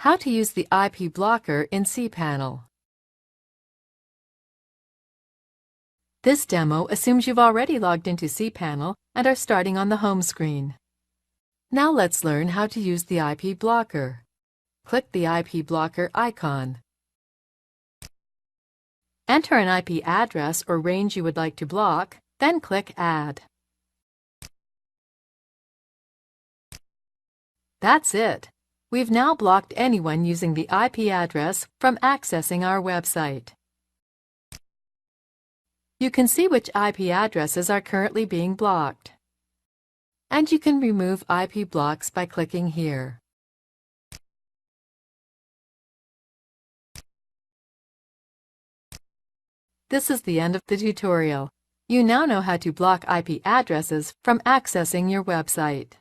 How to use the IP blocker in cPanel. This demo assumes you've already logged into cPanel and are starting on the home screen. Now let's learn how to use the IP blocker. Click the IP blocker icon. Enter an IP address or range you would like to block, then click Add. That's it. We've now blocked anyone using the IP address from accessing our website. You can see which IP addresses are currently being blocked. And you can remove IP blocks by clicking here. This is the end of the tutorial. You now know how to block IP addresses from accessing your website.